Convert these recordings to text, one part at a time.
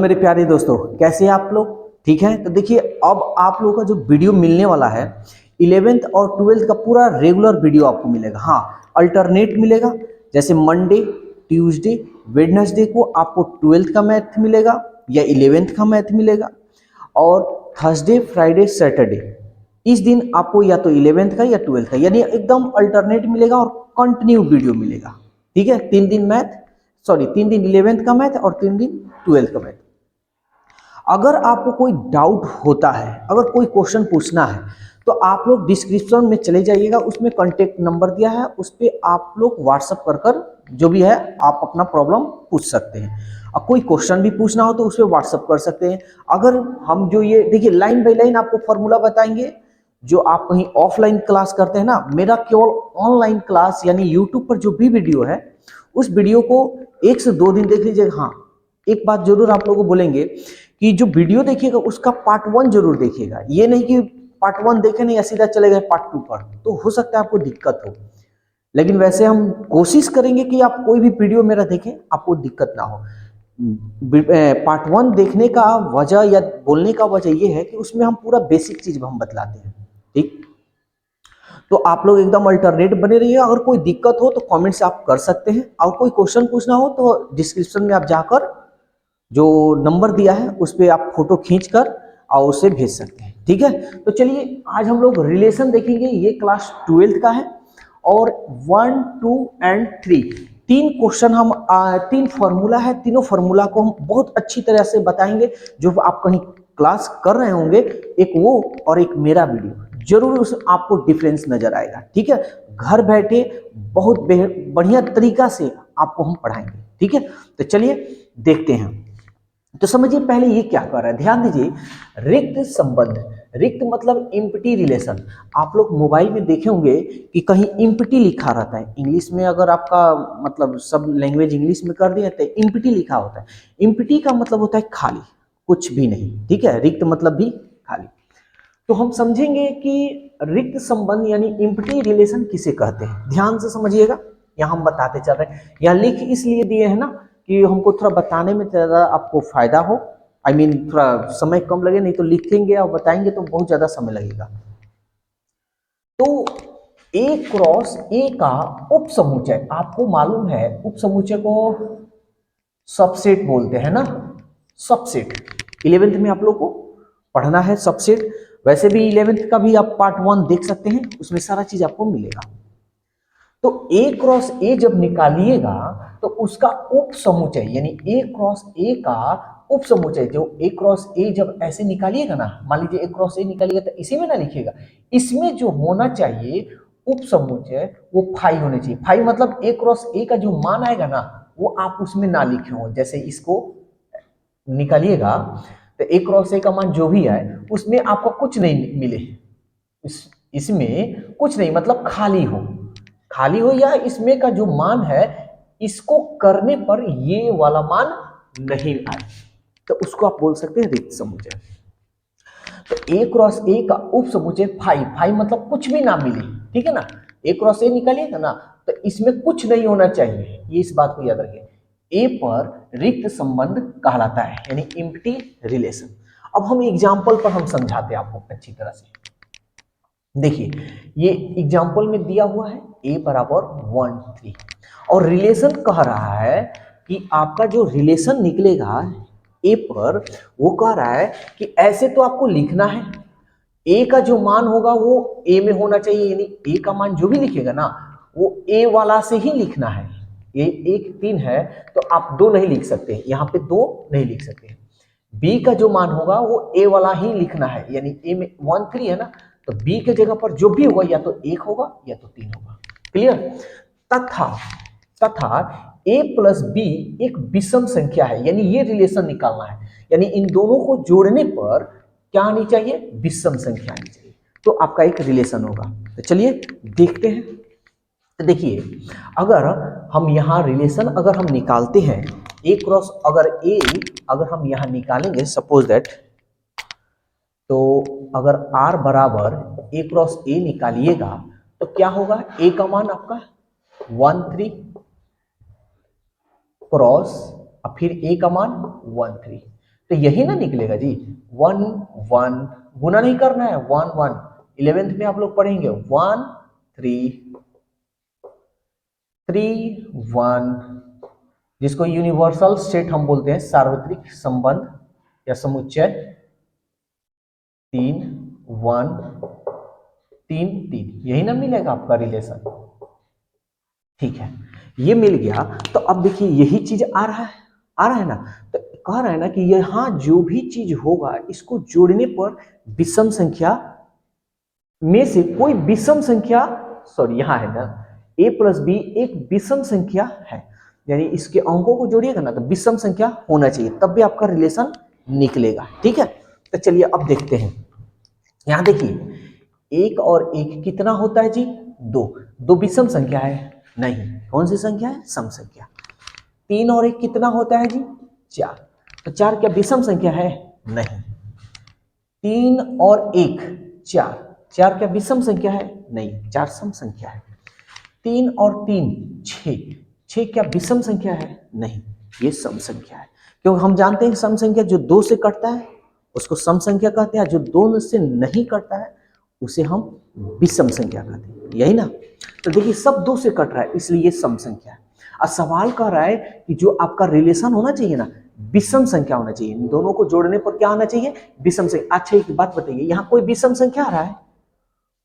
मेरे प्यारे दोस्तों, कैसे हैं आप लोग? ठीक है। तो देखिए, अब आप लोगों का जो वीडियो मिलने वाला है 11th और 12th का पूरा रेगुलर वीडियो आपको मिलेगा। हाँ, अल्टरनेट मिलेगा। जैसे मंडे, ट्यूसडे, वेडनेसडे को आपको 12th का मैथ मिलेगा या 11th का मैथ मिलेगा, और थर्सडे, फ्राइडे, सैटरडे इस दिन आपको या तो 11th का या 12th का, यानी एकदम अल्टरनेट मिलेगा और कंटिन्यू वीडियो मिलेगा। ठीक है, 3 दिन मैथ, सॉरी 3 दिन 11th का मैथ और 3 दिन 12th का मैथ। अगर आपको कोई डाउट होता है, अगर कोई क्वेश्चन पूछना है, तो आप लोग डिस्क्रिप्शन में चले जाइएगा, उसमें कॉन्टेक्ट नंबर दिया है, उस पर आप लोग व्हाट्सअप कर जो भी है आप अपना प्रॉब्लम पूछ सकते हैं। और कोई क्वेश्चन भी पूछना हो तो उस पर व्हाट्सअप कर सकते हैं। अगर हम जो ये देखिए लाइन बाई लाइन आपको फॉर्मूला बताएंगे, जो आप कहीं ऑफलाइन क्लास करते हैं ना, मेरा केवल ऑनलाइन क्लास यानी यूट्यूब पर जो भी वीडियो है उस वीडियो को 1 से 2 दिन देख लीजिएगा। हाँ, एक बात जरूर आप लोगों को बोलेंगे कि जो वीडियो देखिएगा उसका पार्ट 1 जरूर देखिएगा। ये नहीं कि पार्ट 1 देखे नहीं या सीधा चले गए पार्ट 2 पर, तो हो सकता है आपको दिक्कत हो। लेकिन वैसे हम कोशिश करेंगे कि आप कोई भी वीडियो मेरा देखें, आपको दिक्कत ना हो। पार्ट 1 देखने का वजह या बोलने का वजह ये है कि उसमें हम पूरा बेसिक चीज हम बतलाते हैं। ठीक, तो आप लोग एकदम अल्टरनेट बने रहिए। अगर कोई दिक्कत हो तो कमेंट से आप कर सकते हैं, और कोई क्वेश्चन पूछना हो तो डिस्क्रिप्शन में आप जाकर जो नंबर दिया है उस पर आप फोटो खींच कर और उसे भेज सकते हैं। ठीक है, तो चलिए आज हम लोग रिलेशन देखेंगे। ये क्लास 12th का है, और 1, 2 एंड 3 तीन क्वेश्चन हम 3 फॉर्मूला है, तीनों फॉर्मूला को हम बहुत अच्छी तरह से बताएंगे। जो आप कहीं क्लास कर रहे होंगे, एक वो और एक मेरा वीडियो, जरूर उस आपको डिफरेंस नजर आएगा। ठीक है, घर बैठे बहुत बढ़िया तरीका से आपको हम पढ़ाएंगे। ठीक है, तो चलिए देखते हैं। तो समझिए पहले ये क्या कर रहा है, ध्यान दीजिए। रिक्त संबंध, रिक्त मतलब इम्पटी रिलेशन। आप लोग मोबाइल में देखे होंगे कि कहीं इम्पटी लिखा रहता है। इंग्लिश में अगर आपका मतलब सब लैंग्वेज इंग्लिश में कर दिया तो इम्पटी लिखा होता है। इम्पटी का मतलब होता है खाली, कुछ भी नहीं। ठीक है, रिक्त मतलब भी खाली। तो हम समझेंगे कि रिक्त संबंध यानी इम्पटी रिलेशन किसे कहते हैं। ध्यान से समझिएगा, यहाँ हम बताते चल रहे हैं। यहाँ लिख इसलिए दिए हैं ना कि हमको थोड़ा बताने में ज़्यादा आपको फायदा हो, आई मीन थोड़ा समय कम लगे, नहीं तो लिखेंगे और बताएंगे तो बहुत ज़्यादा समय लगेगा। तो ए क्रॉस ए का उपसमुच्चय, आपको मालूम है उपसमुच्चय को सबसेट बोलते हैं ना। सबसेट 11th में आप लोग को पढ़ना है सबसेट। वैसे भी 11th का भी आप पार्ट 1 देख सकते हैं, उसमें सारा चीज आपको मिलेगा। तो ए क्रॉस ए जब निकालिएगा तो उसका उप समुच्चय यानी ए क्रॉस ए का उप समुच्चय, जो ए क्रॉस ए जब ऐसे निकालिएगा ना, मान लीजिए ए क्रॉस ए निकालिएगा तो इसी में ना लिखिएगा, इसमें जो होना चाहिए उप समुच्चय वो फाई होने चाहिए। फाई मतलब ए क्रॉस ए का जो मान आएगा ना वो आप उसमें ना लिखे हो। जैसे इसको निकालिएगा तो ए क्रॉस ए का मान जो भी आए उसमें आपको कुछ नहीं मिले, इसमें कुछ नहीं मतलब खाली हो, खाली हो, या इसमें का जो मान है इसको करने पर ये वाला मान नहीं आए, तो उसको आप बोल सकते हैं रिक्त समुच्चय। तो ए क्रॉस ए का उप समुच्चय फाई, फाई मतलब कुछ भी ना मिले। ठीक है ना, ए क्रॉस ए निकालिएगा ना तो इसमें कुछ नहीं होना चाहिए, ये इस बात को याद रखिए। ए पर रिक्त संबंध कहलाता है यानी इम्प्टी रिलेशन। अब हम एग्जाम्पल पर हम समझाते हैं आपको अच्छी तरह से। देखिए ये एग्जाम्पल में दिया हुआ है a बराबर 1, 3, और रिलेशन कह रहा है कि आपका जो रिलेशन निकलेगा a पर, वो कह रहा है कि ऐसे तो आपको लिखना है, a का जो मान होगा वो a में होना चाहिए, यानी a का मान जो भी लिखेगा ना वो a वाला से ही लिखना है। ये 1, 3 है तो आप 2 नहीं लिख सकते, यहाँ पे 2 नहीं लिख सकते। b का जो मान होगा वो a वाला ही लिखना है, यानी a में 1, 3 है ना, तो b के जगह पर जो भी होगा या तो 1 होगा या तो 3 होगा। क्लियर। तथा तथा a प्लस b एक विषम संख्या है, यानी ये रिलेशन निकालना है, यानी इन दोनों को जोड़ने पर क्या आनी चाहिए, विषम संख्या आनी चाहिए, तो आपका एक रिलेशन होगा। तो चलिए देखते हैं। तो देखिए अगर हम यहाँ रिलेशन अगर हम निकालते हैं ए क्रॉस, अगर ए अगर हम यहाँ निकालेंगे सपोज दैट, तो अगर r बराबर ए क्रॉस ए निकालिएगा तो क्या होगा, ए का मान आपका 1, 3 क्रॉस और फिर ए का मान 1, 3, तो यही ना निकलेगा जी, 1 1, गुना नहीं करना है, 1 1। 11th में आप लोग पढ़ेंगे 1 3 3 1, जिसको यूनिवर्सल सेट हम बोलते हैं, सार्वत्रिक संबंध या समुच्चय। 3 1 3 3, यही ना मिलेगा आपका रिलेशन। ठीक है, ये मिल गया। तो अब देखिए यही चीज आ रहा है ना। तो कह रहा है ना कि यहाँ जो भी चीज होगा इसको जोड़ने पर विषम संख्या में से कोई विषम संख्या, सॉरी यहाँ है ना a प्लस बी एक विषम संख्या है, यानी इसके अंकों को जोड़िएगा ना तो विषम संख्या होना चाहिए, तब भी आपका रिलेशन निकलेगा। ठीक है, तो चलिए अब देखते हैं। यहाँ देखिए 1 और 1 कितना होता है जी, 2। 2 विषम संख्या है? नहीं। कौन सी संख्या है? सम संख्या। 3 और 1 कितना होता है जी, 4। तो 4 क्या विषम संख्या है? नहीं। 3 और 1 4, 4 क्या विषम संख्या है? नहीं, 4 सम संख्या है। 3 और 3 6, 6 क्या विषम संख्या है? नहीं, ये सम संख्या है। क्योंकि हम जानते हैं सम संख्या जो 2 से कटता है उसको सम संख्या कहते हैं, जो 2 से नहीं कटता है उसे हम विषम संख्या कहते हैं, यही ना। तो देखिए सब 2 से कट रहा है इसलिए ये सम संख्या है। और सवाल कह रहा है कि जो आपका रिलेशन होना चाहिए ना, विषम संख्या होना चाहिए। इन दोनों को जोड़ने पर क्या आना चाहिए? विषम संख्या। अच्छा एक बात बताइए, यहाँ कोई विषम संख्या आ रहा है?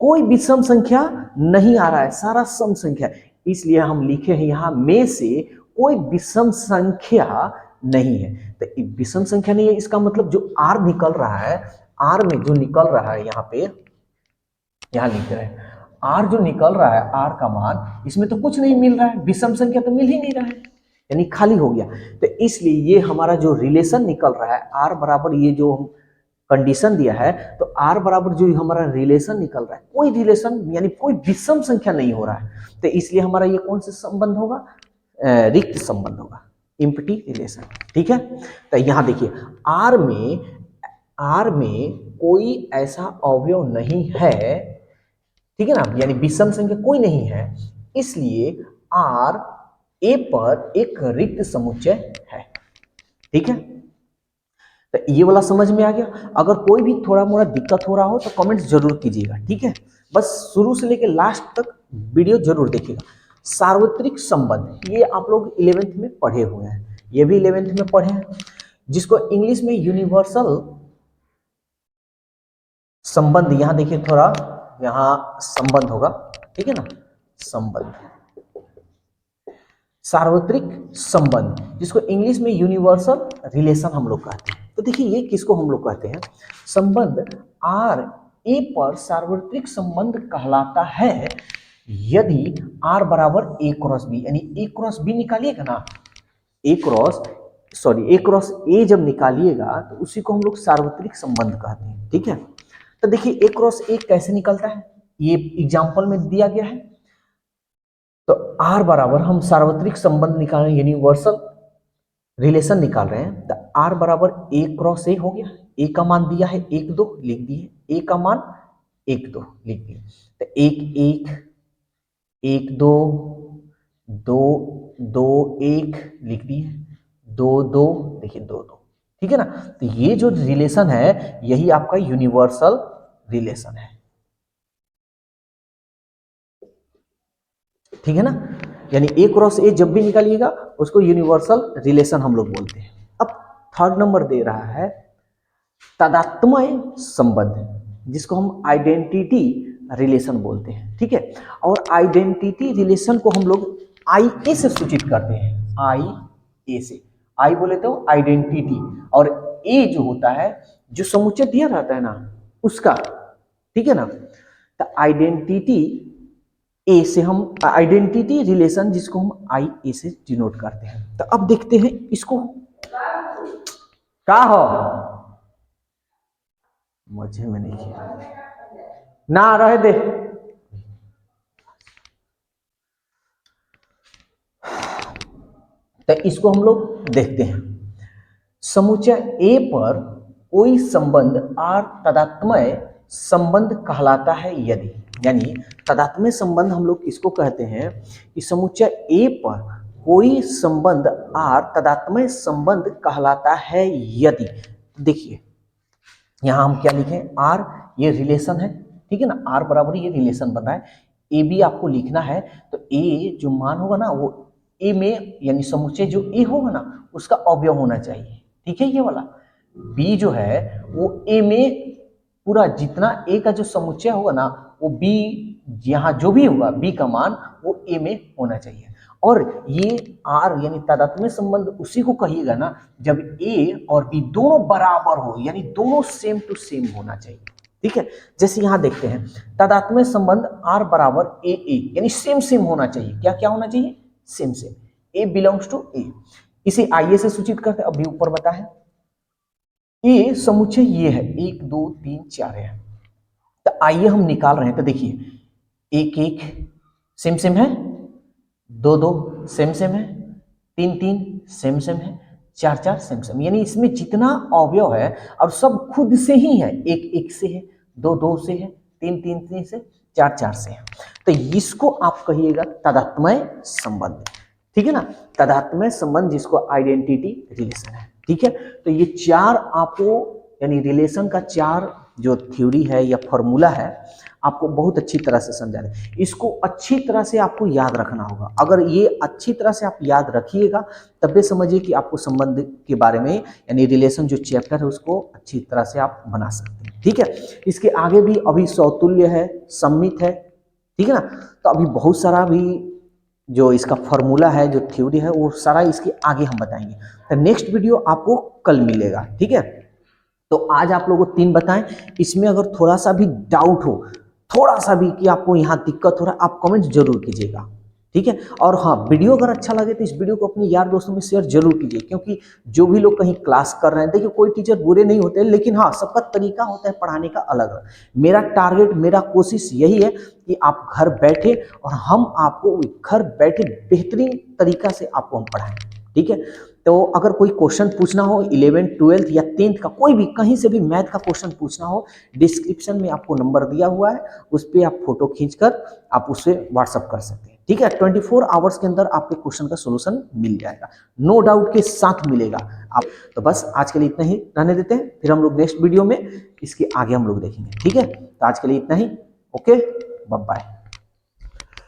कोई विषम संख्या नहीं आ रहा है, सारा सम संख्या है। इसलिए हम लिखे हैं यहाँ में से कोई विषम संख्या नहीं है। तो विषम संख्या नहीं है इसका मतलब जो आर निकल रहा है, आर में जो निकल रहा है यहाँ पे, यहाँ लिख रहे हैं आर जो निकल रहा है, आर का मान, इसमें तो कुछ नहीं मिल रहा है, विषम संख्या तो मिल ही नहीं रहा है, यानी खाली हो गया। तो इसलिए ये हमारा जो रिलेशन निकल रहा है आर बराबर, ये जो हम कंडीशन दिया है, तो आर बराबर जो हमारा रिलेशन निकल रहा है, कोई रिलेशन यानी कोई विषम संख्या नहीं हो रहा है। तो इसलिए हमारा ये कौन सा संबंध होगा? रिक्त संबंध होगा, एम्प्टी रिलेशन। ठीक है, तो यहां देखिए आर में कोई ऐसा अवयव नहीं है, ठीक है ना, यानी विषम संख्या कोई नहीं है, इसलिए आर ए पर एक रिक्त समुच्चय है। ठीक है, तो ये वाला समझ में आ गया। अगर कोई भी थोड़ा मोड़ा दिक्कत हो रहा हो तो कमेंट जरूर कीजिएगा। ठीक है, बस शुरू से लेकर लास्ट तक वीडियो जरूर देखिएगा। सार्वत्रिक संबंध ये आप लोग 11th में पढ़े हुए हैं, ये भी 11th में पढ़े हैं, जिसको इंग्लिश में यूनिवर्सल संबंध, यहां देखिए थोड़ा, यहां संबंध होगा, ठीक है ना, संबंध, सार्वत्रिक संबंध, जिसको इंग्लिश में यूनिवर्सल रिलेशन हम लोग कहते हैं। तो देखिए ये किसको हम लोग कहते हैं? संबंध आर ए पर सार्वत्रिक संबंध कहलाता है यदि आर बराबर ए क्रॉस बी, यानी ए क्रॉस बी निकालिएगा ना, ए क्रॉस ए जब निकालिएगा तो उसी को हम लोग सार्वत्रिक संबंध कहते हैं। ठीक है, तो देखिए ए क्रॉस ए कैसे निकलता है, ये एग्जाम्पल में दिया गया है। तो आर बराबर हम सार्वत्रिक संबंध निकाल रहे हैं, यूनिवर्सल रिलेशन निकाल रहे हैं, तो आर बराबर ए क्रॉस ए हो गया। ए का मान दिया है 1 2, लिख दिए, ए का मान 1 2 लिख दिए, तो 1 1 1 2 2 2 1 लिख दिए, 2 2 देखिए 2 2, ठीक है ना। तो ये जो रिलेशन है यही आपका यूनिवर्सल रिलेशन है, ठीक है ना। यानी ए क्रॉस ए जब भी निकालिएगा उसको यूनिवर्सल रिलेशन हम लोग बोलते हैं। अब थर्ड नंबर दे रहा है तादात्म्य संबंध, जिसको हम आइडेंटिटी रिलेशन बोलते हैं। ठीक है, और आइडेंटिटी रिलेशन को हम लोग आई ए से सूचित करते हैं, आई ए से। आई बोले तो आइडेंटिटी, और ए जो होता है जो समुच्चय दिया रहता है ना उसका, ठीक है ना। तो आइडेंटिटी ए से हम आइडेंटिटी रिलेशन, जिसको हम आई ए से डिनोट करते हैं। तो अब देखते हैं इसको, क्या हो मुझे में नहीं किया ना, रहे दे। तो इसको हम लोग देखते हैं, समुच्चय ए पर कोई संबंध आर तादात्म्य संबंध कहलाता है यदि, यानी तादात्म्य संबंध हम लोग किसको कहते हैं कि समुच्चय ए पर कोई संबंध आर तादात्म्य संबंध कहलाता है यदि, देखिए यहां हम क्या लिखें, आर ये रिलेशन है, ठीक है ना, आर बराबर ये रिलेशन बन रहा है, ए बी आपको लिखना है, तो ए जो मान होगा ना वो ए में यानी समुच्चय जो ए होगा ना उसका अवयव होना चाहिए, ठीक है ये वाला। बी जो है वो ए में पूरा जितना ए का जो समुच्चय होगा ना वो बी यहाँ जो भी होगा बी का मान वो ए में होना चाहिए। और ये आर यानी तादात्म्य संबंध उसी को कहिएगा ना जब ए और बी दोनों बराबर हो, यानी दोनों सेम टू सेम होना चाहिए, ठीक है। जैसे यहां देखते हैं तादात्म्य संबंध आर बराबर ए ए यानी सेम सेम होना चाहिए, क्या क्या होना चाहिए, same same, A belongs to A. इसे आइए से सूचित करते हैं, अभी ऊपर बताया ए समुच्चय ये है 1 2 3 4 है, तो आइए हम निकाल रहे हैं, तो देखिए 1 1 सेम सेम है, 2 2 सेम सेम है, 3 3 सेम सेम है, 4 4 सेम सेम, यानी इसमें जितना अवयव है और सब खुद से ही है, 1 1 से है, 2 2 से है, 3 3 3 से, 4 4 से है, तो इसको आप कहिएगा तादात्म्य संबंध, ठीक है ना, तादात्म्य संबंध जिसको आइडेंटिटी रिलेशन है, ठीक है। तो ये चार आपको यानी रिलेशन का चार जो थ्योरी है या फॉर्मूला है आपको बहुत अच्छी तरह से समझा रहे, इसको अच्छी तरह से आपको याद रखना होगा। अगर ये अच्छी तरह से आप याद रखिएगा तब समझिए कि आपको संबंध के बारे में यानी रिलेशन जो चैप्टर है उसको अच्छी तरह से आप बना सकते हैं, ठीक है। इसके आगे भी अभी सौतुल्य है, सम्मित है, ठीक है ना, तो अभी बहुत सारा भी जो इसका फॉर्मूला है जो थ्योरी है वो सारा इसके आगे हम बताएंगे, तो नेक्स्ट वीडियो आपको कल मिलेगा, ठीक है। तो आज आप लोगों को 3 बताएं, इसमें अगर थोड़ा सा भी डाउट हो, थोड़ा सा भी कि आपको यहाँ दिक्कत हो रहा है, आप कमेंट जरूर कीजिएगा, ठीक है। और हाँ, वीडियो अगर अच्छा लगे तो इस वीडियो को अपने यार दोस्तों में शेयर जरूर कीजिए, क्योंकि जो भी लोग कहीं क्लास कर रहे हैं, देखिए कोई टीचर बुरे नहीं होते, लेकिन हाँ सबका तरीका होता है पढ़ाने का अलग अलग। मेरा टारगेट, मेरा कोशिश यही है कि आप घर बैठे और हम आपको घर बैठे बेहतरीन तरीका से आपको हम पढ़ाएं, ठीक है। तो अगर कोई क्वेश्चन पूछना हो 11th 12th या 10th का, कोई भी कहीं से भी मैथ का क्वेश्चन पूछना हो, डिस्क्रिप्शन में आपको नंबर दिया हुआ है, उस पर आप फोटो खींचकर आप उससे व्हाट्सअप कर सकते हैं, ठीक है। 24 आवर्स के अंदर आपके क्वेश्चन का सोल्यूशन मिल जाएगा, नो डाउट के साथ मिलेगा आप। तो बस आज के लिए इतना ही रहने देते हैं, फिर हम लोग नेक्स्ट वीडियो में इसके आगे हम लोग देखेंगे, ठीक है। तो आज के लिए इतना ही, ओके, बाय बाय।